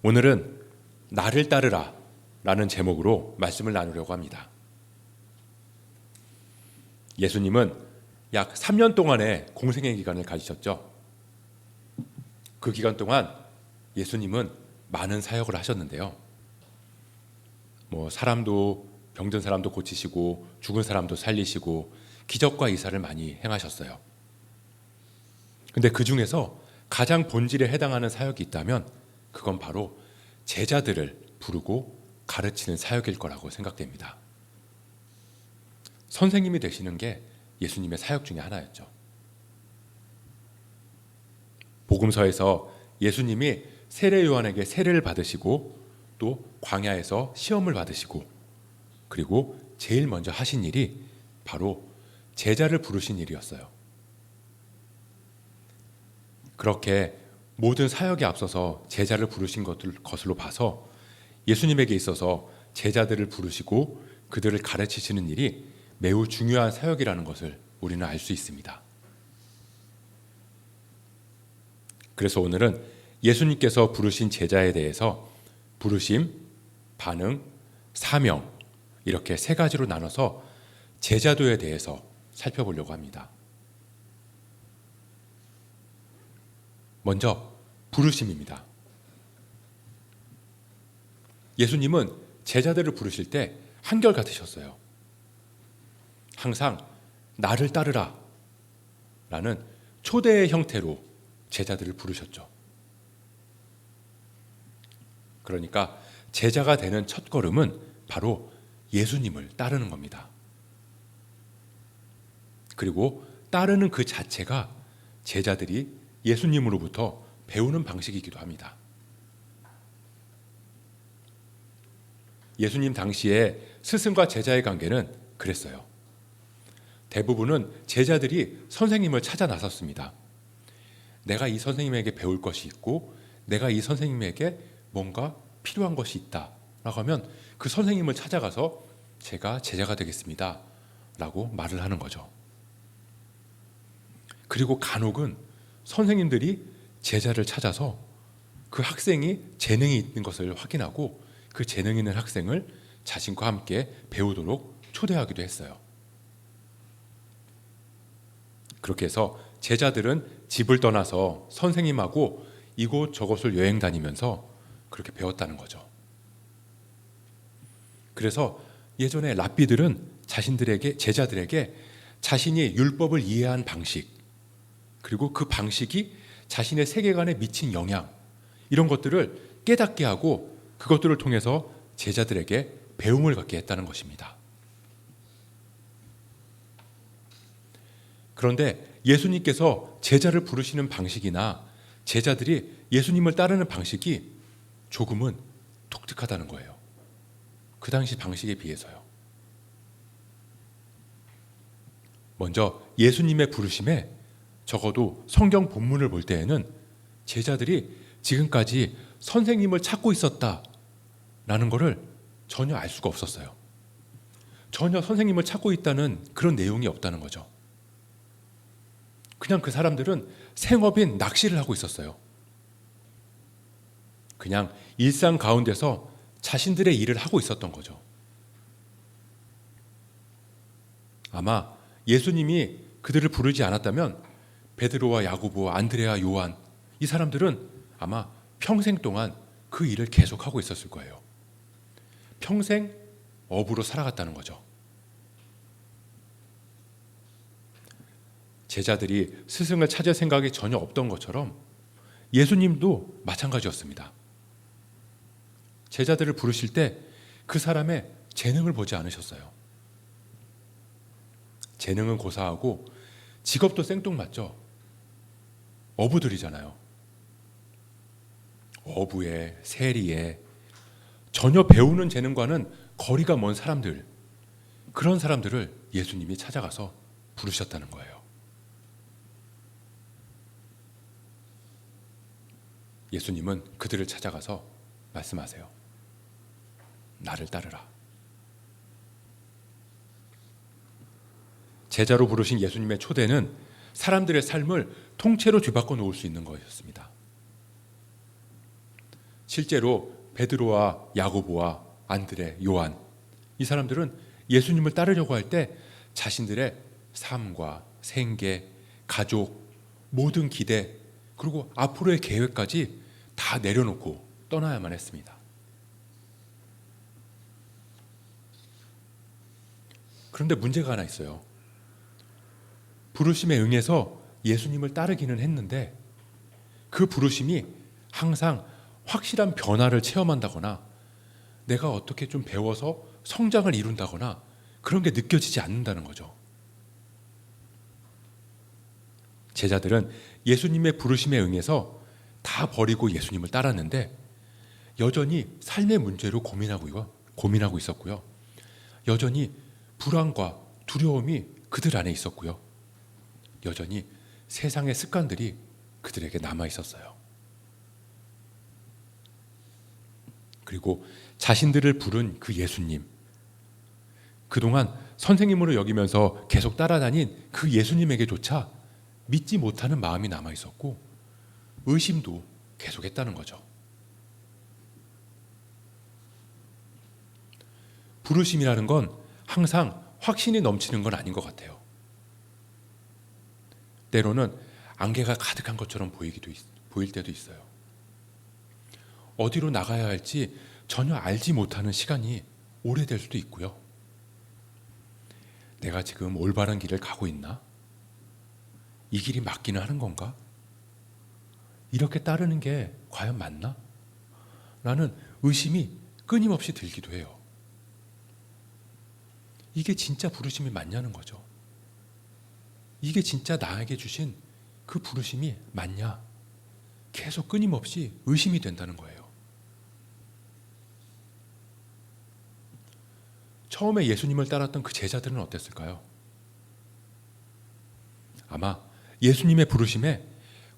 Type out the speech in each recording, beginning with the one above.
오늘은 나를 따르라 라는 제목으로 말씀을 나누려고 합니다. 예수님은 약 3년 동안의 공생의 기간을 가지셨죠. 그 기간 동안 예수님은 많은 사역을 하셨는데요. 병든 사람도 고치시고 죽은 사람도 살리시고 기적과 이사를 많이 행하셨어요. 근데 그 중에서 가장 본질에 해당하는 사역이 있다면 그건 바로 제자들을 부르고 가르치는 사역일 거라고 생각됩니다. 선생님이 되시는 게 예수님의 사역 중에 하나였죠. 복음서에서 예수님이 세례 요한에게 세례를 받으시고 또 광야에서 시험을 받으시고 그리고 제일 먼저 하신 일이 바로 제자를 부르신 일이었어요. 그렇게 모든 사역에 앞서서 제자를 부르신 것으로 봐서 예수님에게 있어서 제자들을 부르시고 그들을 가르치시는 일이 매우 중요한 사역이라는 것을 우리는 알 수 있습니다. 그래서 오늘은 예수님께서 부르신 제자에 대해서 부르심, 반응, 사명 이렇게 세 가지로 나눠서 제자도에 대해서 살펴보려고 합니다. 먼저 부르심입니다. 예수님은 제자들을 부르실 때 한결같으셨어요. 항상 나를 따르라 라는 초대의 형태로 제자들을 부르셨죠. 그러니까 제자가 되는 첫걸음은 바로 예수님을 따르는 겁니다. 그리고 따르는 그 자체가 제자들이 예수님으로부터 배우는 방식이기도 합니다. 예수님 당시에 스승과 제자의 관계는 그랬어요. 대부분은 제자들이 선생님을 찾아 나섰습니다. 내가 이 선생님에게 배울 것이 있고 내가 이 선생님에게 뭔가 필요한 것이 있다라고 하면 그 선생님을 찾아가서 제가 제자가 되겠습니다 라고 말을 하는 거죠. 그리고 간혹은 선생님들이 제자를 찾아서 그 학생이 재능이 있는 것을 확인하고 그 재능 있는 학생을 자신과 함께 배우도록 초대하기도 했어요. 그렇게 해서 제자들은 집을 떠나서 선생님하고 이곳저곳을 여행 다니면서 그렇게 배웠다는 거죠. 그래서 예전에 랍비들은 제자들에게 자신이 율법을 이해한 방식 그리고 그 방식이 자신의 세계관에 미친 영향 이런 것들을 깨닫게 하고 그것들을 통해서 제자들에게 배움을 갖게 했다는 것입니다. 그런데 예수님께서 제자를 부르시는 방식이나 제자들이 예수님을 따르는 방식이 조금은 독특하다는 거예요. 그 당시 방식에 비해서요. 먼저 예수님의 부르심에 적어도 성경 본문을 볼 때에는 제자들이 지금까지 선생님을 찾고 있었다라는 것을 전혀 알 수가 없었어요. 전혀 선생님을 찾고 있다는 그런 내용이 없다는 거죠. 그냥 그 사람들은 생업인 낚시를 하고 있었어요. 그냥 일상 가운데서 자신들의 일을 하고 있었던 거죠. 아마 예수님이 그들을 부르지 않았다면 베드로와 야고보, 안드레아, 요한 이 사람들은 아마 평생 동안 그 일을 계속하고 있었을 거예요. 평생 어부로 살아갔다는 거죠. 제자들이 스승을 찾을 생각이 전혀 없던 것처럼 예수님도 마찬가지였습니다. 제자들을 부르실 때 그 사람의 재능을 보지 않으셨어요. 재능은 고사하고 직업도 생뚱맞죠. 어부들이잖아요. 어부에 세리에 전혀 배우는 재능과는 거리가 먼 사람들, 그런 사람들을 예수님이 찾아가서 부르셨다는 거예요. 예수님은 그들을 찾아가서 말씀하세요. 나를 따르라. 제자로 부르신 예수님의 초대는 사람들의 삶을 통째로 뒤바꿔 놓을 수 있는 것이었습니다. 실제로 베드로와 야고보와 안드레, 요한, 이 사람들은 예수님을 따르려고 할 때 자신들의 삶과 생계, 가족, 모든 기대, 그리고 앞으로의 계획까지 다 내려놓고 떠나야만 했습니다. 그런데 문제가 하나 있어요. 부르심에 응해서 예수님을 따르기는 했는데 그 부르심이 항상 확실한 변화를 체험한다거나 내가 어떻게 좀 배워서 성장을 이룬다거나 그런 게 느껴지지 않는다는 거죠. 제자들은 예수님의 부르심에 응해서 다 버리고 예수님을 따랐는데 여전히 삶의 문제로 고민하고 있었고요. 여전히 불안과 두려움이 그들 안에 있었고요. 여전히 세상의 습관들이 그들에게 남아 있었어요. 그리고 자신들을 부른 그 예수님, 그동안 선생님으로 여기면서 계속 따라다닌 그 예수님에게조차 믿지 못하는 마음이 남아 있었고 의심도 계속했다는 거죠. 부르심이라는 건 항상 확신이 넘치는 건 아닌 것 같아요. 때로는 안개가 가득한 것처럼 보일 때도 있어요. 어디로 나가야 할지 전혀 알지 못하는 시간이 오래될 수도 있고요. 내가 지금 올바른 길을 가고 있나? 이 길이 맞기는 하는 건가? 이렇게 따르는 게 과연 맞나? 라는 의심이 끊임없이 들기도 해요. 이게 진짜 부르심이 맞냐는 거죠. 이게 진짜 나에게 주신 그 부르심이 맞냐? 계속 끊임없이 의심이 된다는 거예요. 처음에 예수님을 따랐던 그 제자들은 어땠을까요? 아마 예수님의 부르심에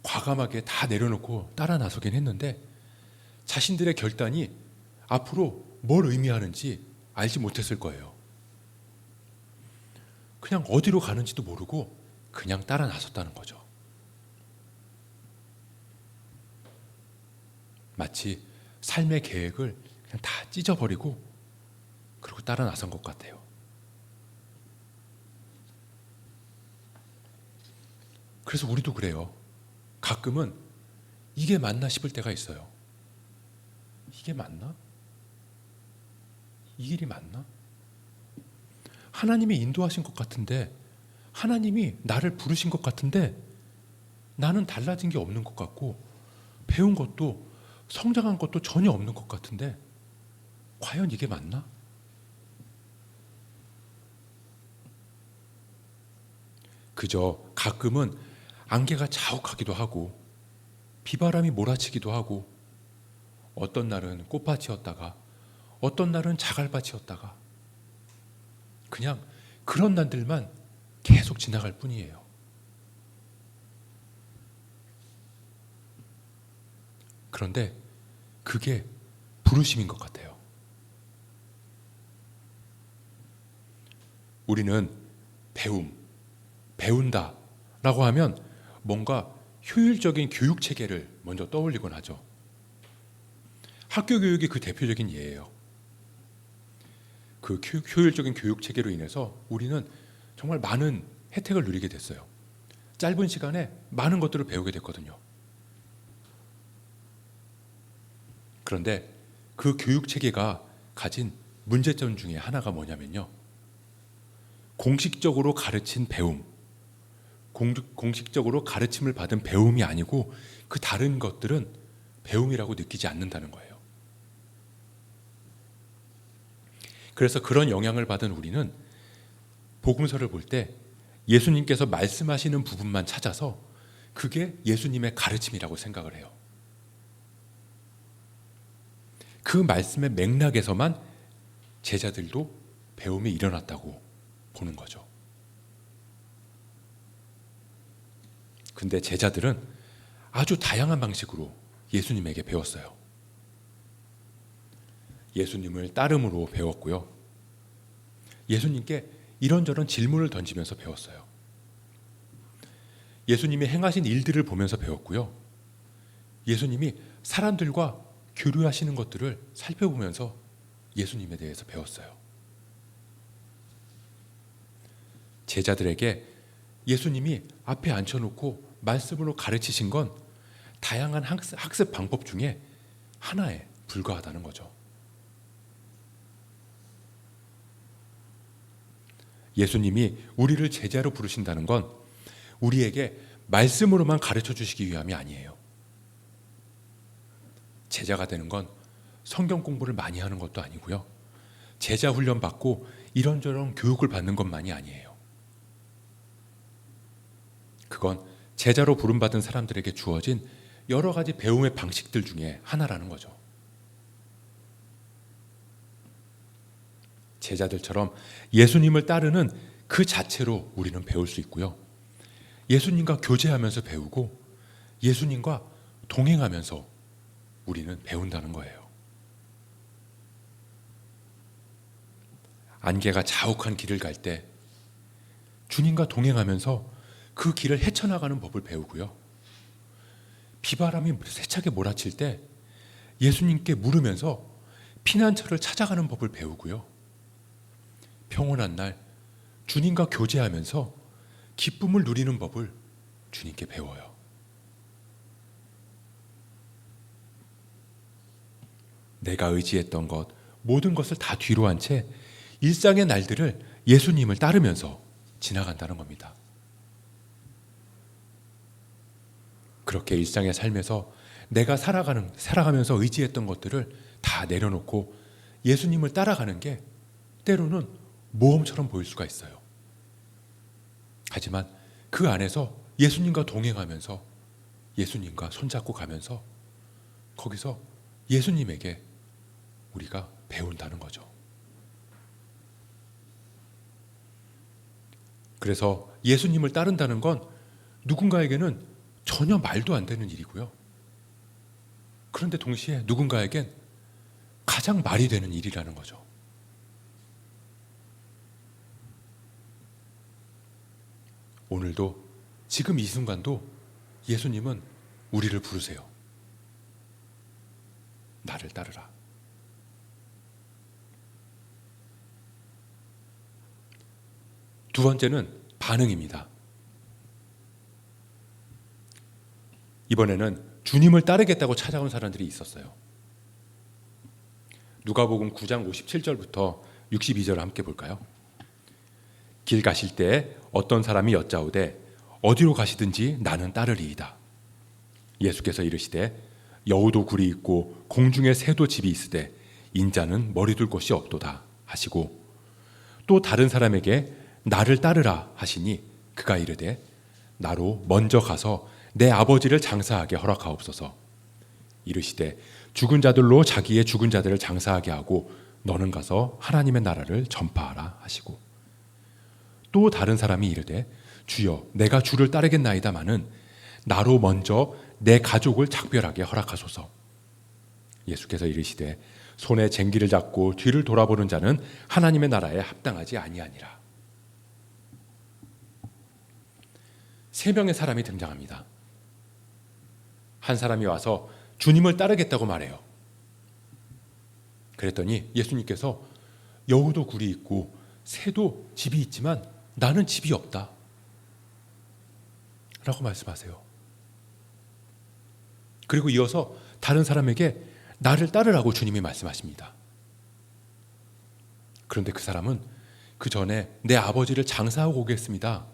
과감하게 다 내려놓고 따라 나서긴 했는데 자신들의 결단이 앞으로 뭘 의미하는지 알지 못했을 거예요. 그냥 어디로 가는지도 모르고 그냥 따라 나섰다는 거죠. 마치 삶의 계획을 그냥 다 찢어버리고 그리고 따라 나선 것 같아요. 그래서 우리도 그래요. 가끔은 이게 맞나 싶을 때가 있어요. 이게 맞나? 이 길이 맞나? 하나님이 인도하신 것 같은데, 하나님이 나를 부르신 것 같은데 나는 달라진 게 없는 것 같고 배운 것도 성장한 것도 전혀 없는 것 같은데 과연 이게 맞나? 그저 가끔은 안개가 자욱하기도 하고 비바람이 몰아치기도 하고 어떤 날은 꽃밭이었다가 어떤 날은 자갈밭이었다가 그냥 그런 날들만 계속 지나갈 뿐이에요. 그런데 그게 부르심인 것 같아요. 우리는 배운다 라고 하면 뭔가 효율적인 교육 체계를 먼저 떠올리곤 하죠. 학교 교육이 그 대표적인 예예요. 그 효율적인 교육 체계로 인해서 우리는 정말 많은 혜택을 누리게 됐어요. 짧은 시간에 많은 것들을 배우게 됐거든요. 그런데 그 교육 체계가 가진 문제점 중에 하나가 뭐냐면요. 공식적으로 가르친 배움, 공식적으로 가르침을 받은 배움이 아니고 그 다른 것들은 배움이라고 느끼지 않는다는 거예요. 그래서 그런 영향을 받은 우리는 복음서를 볼 때 예수님께서 말씀하시는 부분만 찾아서 그게 예수님의 가르침이라고 생각을 해요. 그 말씀의 맥락에서만 제자들도 배움이 일어났다고 보는 거죠. 근데 제자들은 아주 다양한 방식으로 예수님에게 배웠어요. 예수님을 따름으로 배웠고요. 예수님께 이런저런 질문을 던지면서 배웠어요. 예수님이 행하신 일들을 보면서 배웠고요. 예수님이 사람들과 교류하시는 것들을 살펴보면서 예수님에 대해서 배웠어요. 제자들에게 예수님이 앞에 앉혀놓고 말씀으로 가르치신 건 다양한 학습 방법 중에 하나에 불과하다는 거죠. 예수님이 우리를 제자로 부르신다는 건 우리에게 말씀으로만 가르쳐 주시기 위함이 아니에요. 제자가 되는 건 성경 공부를 많이 하는 것도 아니고요. 제자 훈련 받고 이런저런 교육을 받는 것만이 아니에요. 그건 제자로 부름받은 사람들에게 주어진 여러 가지 배움의 방식들 중에 하나라는 거죠. 제자들처럼 예수님을 따르는 그 자체로 우리는 배울 수 있고요. 예수님과 교제하면서 배우고 예수님과 동행하면서 우리는 배운다는 거예요. 안개가 자욱한 길을 갈 때 주님과 동행하면서 그 길을 헤쳐나가는 법을 배우고요. 비바람이 세차게 몰아칠 때 예수님께 물으면서 피난처를 찾아가는 법을 배우고요. 평온한 날 주님과 교제하면서 기쁨을 누리는 법을 주님께 배워요. 내가 의지했던 것, 모든 것을 다 뒤로 한 채 일상의 날들을 예수님을 따르면서 지나간다는 겁니다. 그렇게 일상의 삶에서 내가 살아가면서 의지했던 것들을 다 내려놓고 예수님을 따라가는 게 때로는 모험처럼 보일 수가 있어요. 하지만 그 안에서 예수님과 동행하면서 예수님과 손잡고 가면서 거기서 예수님에게 우리가 배운다는 거죠. 그래서 예수님을 따른다는 건 누군가에게는 전혀 말도 안 되는 일이고요. 그런데 동시에 누군가에겐 가장 말이 되는 일이라는 거죠. 오늘도 지금 이 순간도 예수님은 우리를 부르세요. 나를 따르라. 두 번째는 반응입니다. 이번에는 주님을 따르겠다고 찾아온 사람들이 있었어요. 누가복음 9장 57절부터 62절 함께 볼까요? 길 가실 때 어떤 사람이 여짜오되 어디로 가시든지 나는 따르리이다. 예수께서 이르시되 여우도 굴이 있고 공중에 새도 집이 있으되 인자는 머리 둘 곳이 없도다 하시고 또 다른 사람에게 나를 따르라 하시니 그가 이르되 나로 먼저 가서 내 아버지를 장사하게 허락하옵소서. 이르시되 죽은 자들로 자기의 죽은 자들을 장사하게 하고 너는 가서 하나님의 나라를 전파하라 하시고 또 다른 사람이 이르되 주여 내가 주를 따르겠나이다마는 나로 먼저 내 가족을 작별하게 허락하소서. 예수께서 이르시되 손에 쟁기를 잡고 뒤를 돌아보는 자는 하나님의 나라에 합당하지 아니하니라. 세 명의 사람이 등장합니다. 한 사람이 와서 주님을 따르겠다고 말해요. 그랬더니 예수님께서 여우도 굴이 있고 새도 집이 있지만 나는 집이 없다 라고 말씀하세요. 그리고 이어서 다른 사람에게 나를 따르라고 주님이 말씀하십니다. 그런데 그 사람은 그 전에 내 아버지를 장사하고 오겠습니다.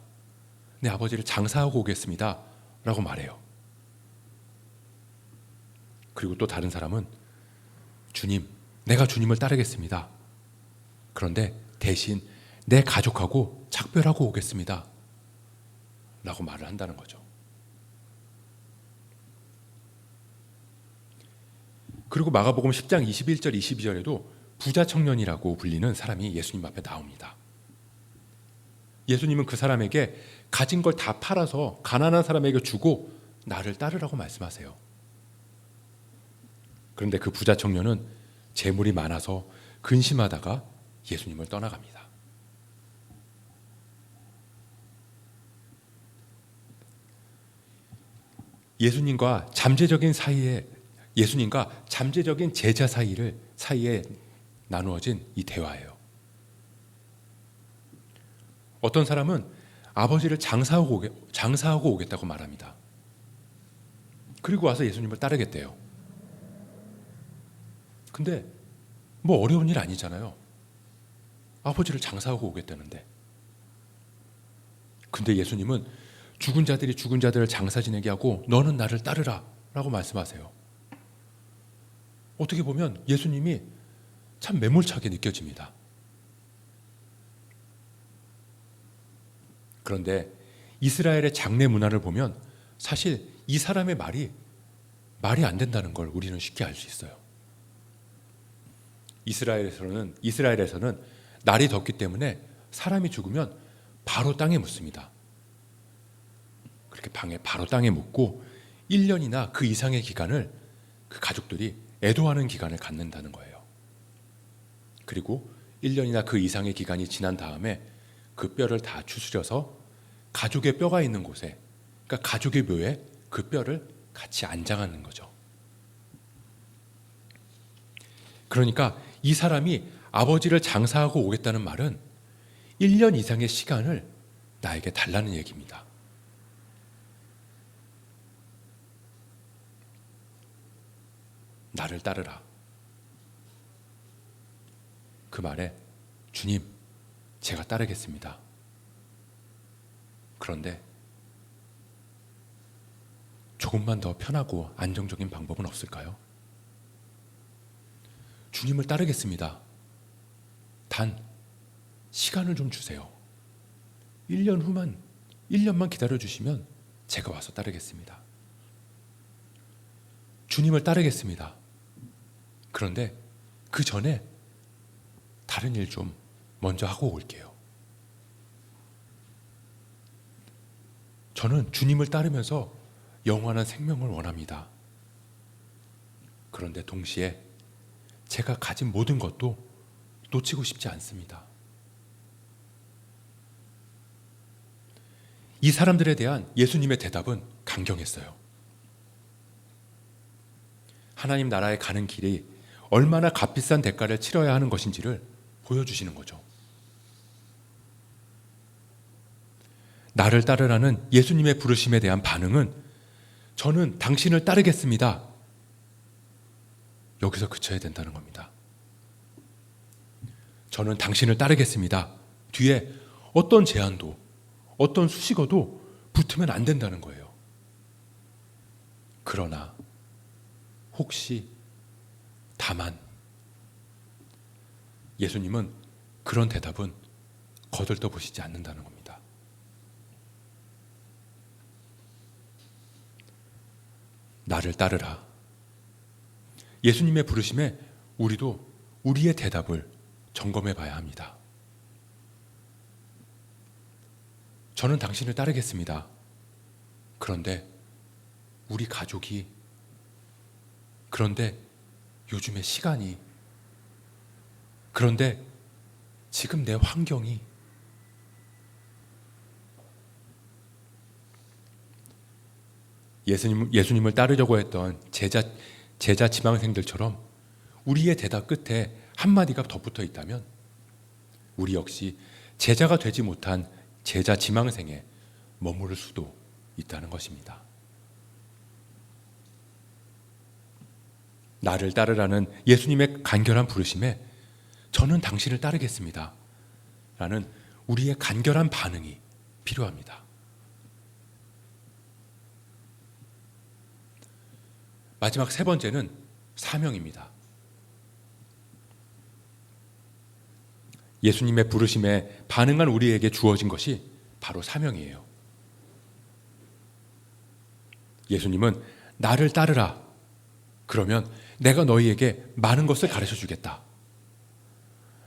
내 아버지를 장사하고 오겠습니다 라고 말해요. 그리고 또 다른 사람은 주님, 내가 주님을 따르겠습니다. 그런데 대신 내 가족하고 작별하고 오겠습니다 라고 말을 한다는 거죠. 그리고 마가복음 10장 21절 22절에도 부자 청년이라고 불리는 사람이 예수님 앞에 나옵니다. 예수님은 그 사람에게 가진 걸 다 팔아서 가난한 사람에게 주고 나를 따르라고 말씀하세요. 그런데 그 부자 청년은 재물이 많아서 근심하다가 예수님을 떠나갑니다. 예수님과 잠재적인 사이에 예수님과 잠재적인 제자 사이에 나누어진 이 대화예요. 어떤 사람은 아버지를 장사하고 오겠다고 말합니다. 그리고 와서 예수님을 따르겠대요. 근데 뭐 어려운 일 아니잖아요. 아버지를 장사하고 오겠다는데. 근데 예수님은 죽은 자들이 죽은 자들을 장사 지내게 하고 너는 나를 따르라 라고 말씀하세요. 어떻게 보면 예수님이 참 매몰차게 느껴집니다. 그런데 이스라엘의 장례 문화를 보면 사실 이 사람의 말이 안 된다는 걸 우리는 쉽게 알 수 있어요. 이스라엘에서는 날이 덥기 때문에 사람이 죽으면 바로 땅에 묻습니다. 그렇게 바로 땅에 묻고 1년이나 그 이상의 기간을 그 가족들이 애도하는 기간을 갖는다는 거예요. 그리고 1년이나 그 이상의 기간이 지난 다음에 그 뼈를 다 추스려서 가족의 뼈가 있는 곳에, 그러니까 가족의 묘에 그 뼈를 같이 안장하는 거죠. 그러니까 이 사람이 아버지를 장사하고 오겠다는 말은 1년 이상의 시간을 나에게 달라는 얘기입니다. 나를 따르라. 그 말에 주님, 제가 따르겠습니다. 그런데 조금만 더 편하고 안정적인 방법은 없을까요? 주님을 따르겠습니다. 단 시간을 좀 주세요. 1년만 기다려주시면 제가 와서 따르겠습니다. 주님을 따르겠습니다. 그런데 그 전에 다른 일 좀 먼저 하고 올게요. 저는 주님을 따르면서 영원한 생명을 원합니다. 그런데 동시에 제가 가진 모든 것도 놓치고 싶지 않습니다. 이 사람들에 대한 예수님의 대답은 강경했어요. 하나님 나라에 가는 길이 얼마나 값비싼 대가를 치러야 하는 것인지를 보여주시는 거죠. 나를 따르라는 예수님의 부르심에 대한 반응은 저는 당신을 따르겠습니다. 여기서 그쳐야 된다는 겁니다. 저는 당신을 따르겠습니다. 뒤에 어떤 제한도, 어떤 수식어도 붙으면 안 된다는 거예요. 그러나 혹시 다만 예수님은 그런 대답은 거들떠 보시지 않는다는 겁니다. 나를 따르라. 예수님의 부르심에 우리도 우리의 대답을 점검해 봐야 합니다. 저는 당신을 따르겠습니다. 그런데 우리 가족이, 그런데 요즘의 시간이, 그런데 지금 내 환경이, 예수님을 따르려고 했던 제자 지망생들처럼 우리의 대답 끝에 한마디가 덧붙어 있다면 우리 역시 제자가 되지 못한 제자 지망생에 머무를 수도 있다는 것입니다. 나를 따르라는 예수님의 간결한 부르심에 저는 당신을 따르겠습니다 라는 우리의 간결한 반응이 필요합니다. 마지막 세 번째는 사명입니다. 예수님의 부르심에 반응한 우리에게 주어진 것이 바로 사명이에요. 예수님은 나를 따르라. 그러면 내가 너희에게 많은 것을 가르쳐 주겠다.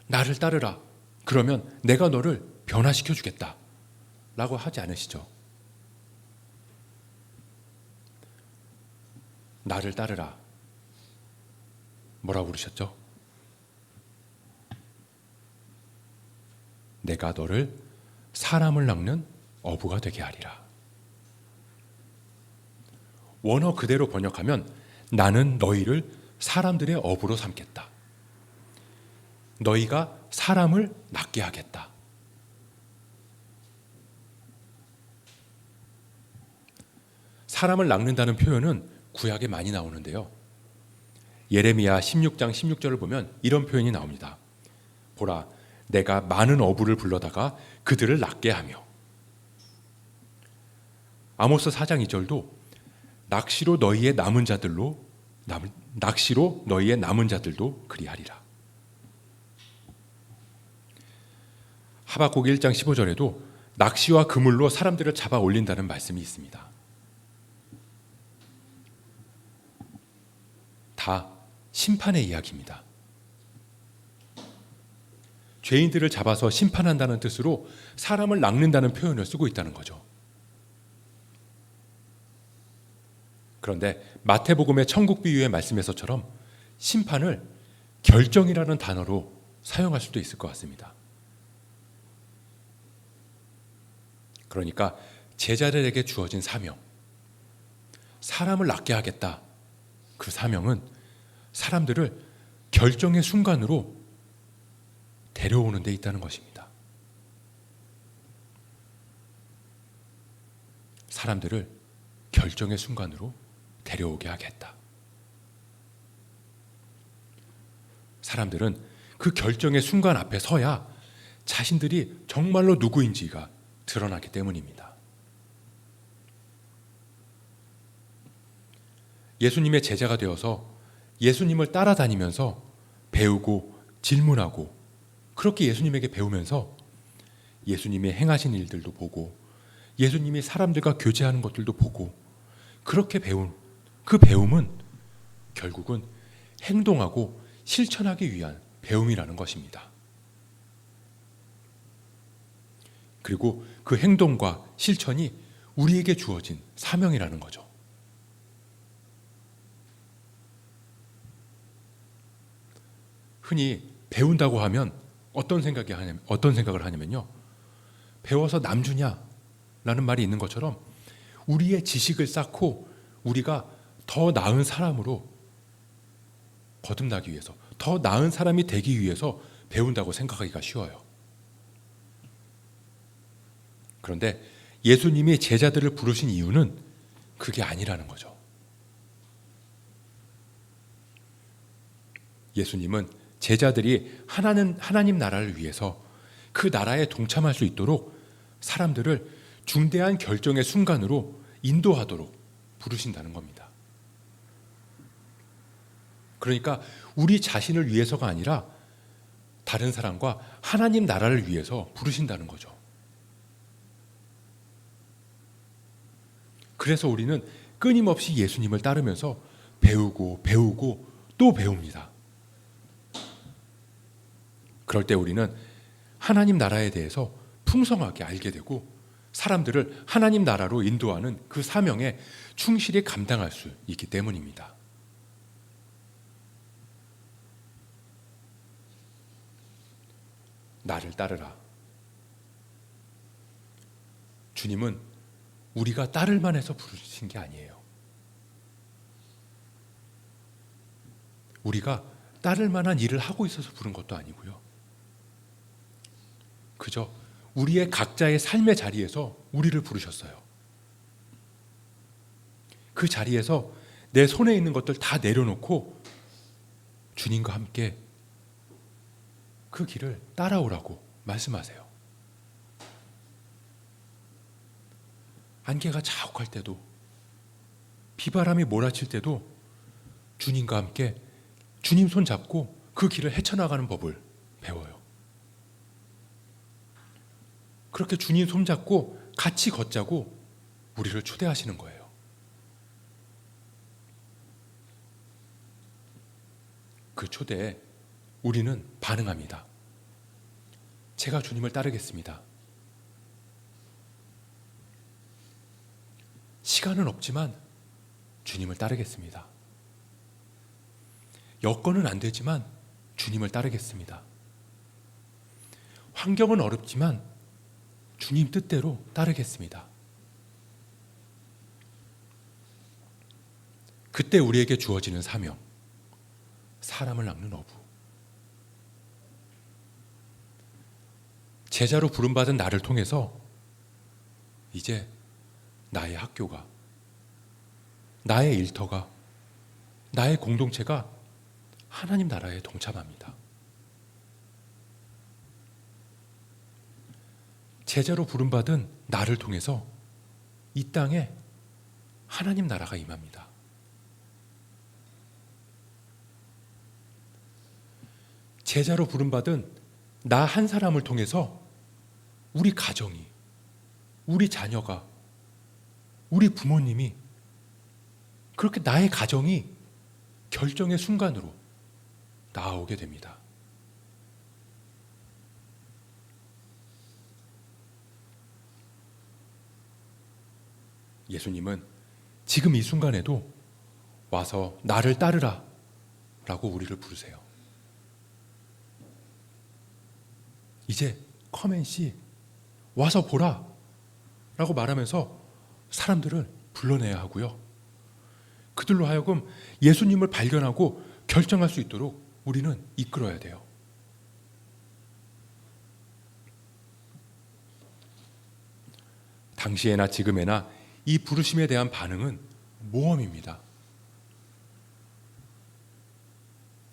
나를 따르라. 그러면 내가 너를 변화시켜 주겠다. 라고 하지 않으시죠. 나를 따르라. 뭐라고 부르셨죠? 내가 너를 사람을 낚는 어부가 되게 하리라. 원어 그대로 번역하면 나는 너희를 사람들의 어부로 삼겠다. 너희가 사람을 낚게 하겠다. 사람을 낚는다는 표현은 구약에 많이 나오는데요. 예레미야 16장 16절을 보면 이런 표현이 나옵니다. 보라, 내가 많은 어부를 불러다가 그들을 낚게 하며. 아모스 4장 2절도 낚시로 너희의 남은 자들도 그리하리라. 하박국 1장 15절에도 낚시와 그물로 사람들을 잡아 올린다는 말씀이 있습니다. 다 심판의 이야기입니다. 죄인들을 잡아서 심판한다는 뜻으로 사람을 낚는다는 표현을 쓰고 있다는 거죠. 그런데 마태복음의 천국 비유의 말씀에서처럼 심판을 결정이라는 단어로 사용할 수도 있을 것 같습니다. 그러니까 제자들에게 주어진 사명, 사람을 낚게 하겠다. 그 사명은 사람들을 결정의 순간으로 데려오는 데 있다는 것입니다. 사람들을 결정의 순간으로 데려오게 하겠다. 사람들은 그 결정의 순간 앞에 서야 자신들이 정말로 누구인지가 드러나기 때문입니다. 예수님의 제자가 되어서 예수님을 따라다니면서 배우고 질문하고 그렇게 예수님에게 배우면서 예수님이 행하신 일들도 보고 예수님이 사람들과 교제하는 것들도 보고 그렇게 배운 그 배움은 결국은 행동하고 실천하기 위한 배움이라는 것입니다. 그리고 그 행동과 실천이 우리에게 주어진 사명이라는 거죠. 흔히 배운다고 하면 어떤 생각을 하냐면요. 배워서 남주냐? 라는 말이 있는 것처럼 우리의 지식을 쌓고 우리가 더 나은 사람으로 거듭나기 위해서, 더 나은 사람이 되기 위해서 배운다고 생각하기가 쉬워요. 그런데 예수님이 제자들을 부르신 이유는 그게 아니라는 거죠. 예수님은 제자들이 하나님 나라를 위해서 그 나라에 동참할 수 있도록 사람들을 중대한 결정의 순간으로 인도하도록 부르신다는 겁니다. 그러니까 우리 자신을 위해서가 아니라 다른 사람과 하나님 나라를 위해서 부르신다는 거죠. 그래서 우리는 끊임없이 예수님을 따르면서 배우고 또 배웁니다. 그럴 때 우리는 하나님 나라에 대해서 풍성하게 알게 되고 사람들을 하나님 나라로 인도하는 그 사명에 충실히 감당할 수 있기 때문입니다. 나를 따르라. 주님은 우리가 따를만 해서 부르신 게 아니에요. 우리가 따를 만한 일을 하고 있어서 부른 것도 아니고요. 그저 우리의 각자의 삶의 자리에서 우리를 부르셨어요. 그 자리에서 내 손에 있는 것들 다 내려놓고 주님과 함께 그 길을 따라오라고 말씀하세요. 안개가 자욱할 때도 비바람이 몰아칠 때도 주님과 함께 주님 손 잡고 그 길을 헤쳐나가는 법을 배워요. 그렇게 주님 손 잡고 같이 걷자고 우리를 초대하시는 거예요. 그 초대에 우리는 반응합니다. 제가 주님을 따르겠습니다. 시간은 없지만 주님을 따르겠습니다. 여건은 안 되지만 주님을 따르겠습니다. 환경은 어렵지만 주님 뜻대로 따르겠습니다. 그때 우리에게 주어지는 사명, 사람을 낚는 어부. 제자로 부름받은 나를 통해서 이제 나의 학교가, 나의 일터가, 나의 공동체가 하나님 나라에 동참합니다. 제자로 부름받은 나를 통해서 이 땅에 하나님 나라가 임합니다. 제자로 부름받은 나 한 사람을 통해서 우리 가정이, 우리 자녀가, 우리 부모님이, 그렇게 나의 가정이 결정의 순간으로 나아오게 됩니다. 예수님은 지금 이 순간에도 와서 나를 따르라 라고 우리를 부르세요. 이제 come&see, 와서 보라 라고 말하면서 사람들을 불러내야 하고요. 그들로 하여금 예수님을 발견하고 결정할 수 있도록 우리는 이끌어야 돼요. 당시에나 지금에나 이 부르심에 대한 반응은 모험입니다.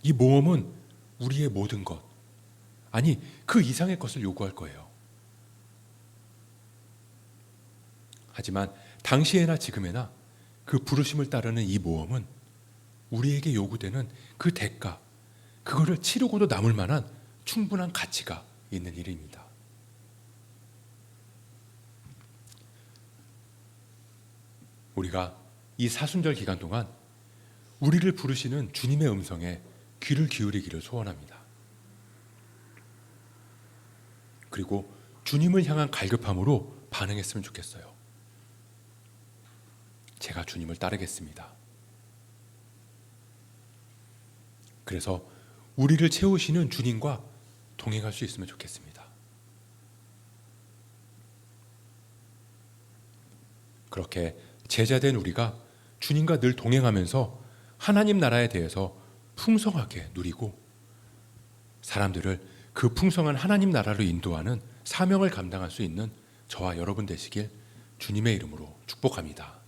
이 모험은 우리의 모든 것, 아니 그 이상의 것을 요구할 거예요. 하지만 당시에나 지금에나 그 부르심을 따르는 이 모험은 우리에게 요구되는 그 대가, 그거를 치르고도 남을 만한 충분한 가치가 있는 일입니다. 우리가 이 사순절 기간 동안 우리를 부르시는 주님의 음성에 귀를 기울이기를 소원합니다. 그리고 주님을 향한 갈급함으로 반응했으면 좋겠어요. 제가 주님을 따르겠습니다. 그래서 우리를 채우시는 주님과 동행할 수 있으면 좋겠습니다. 그렇게 제자된 우리가 주님과 늘 동행하면서 하나님 나라에 대해서 풍성하게 누리고 사람들을 그 풍성한 하나님 나라로 인도하는 사명을 감당할 수 있는 저와 여러분 되시길 주님의 이름으로 축복합니다.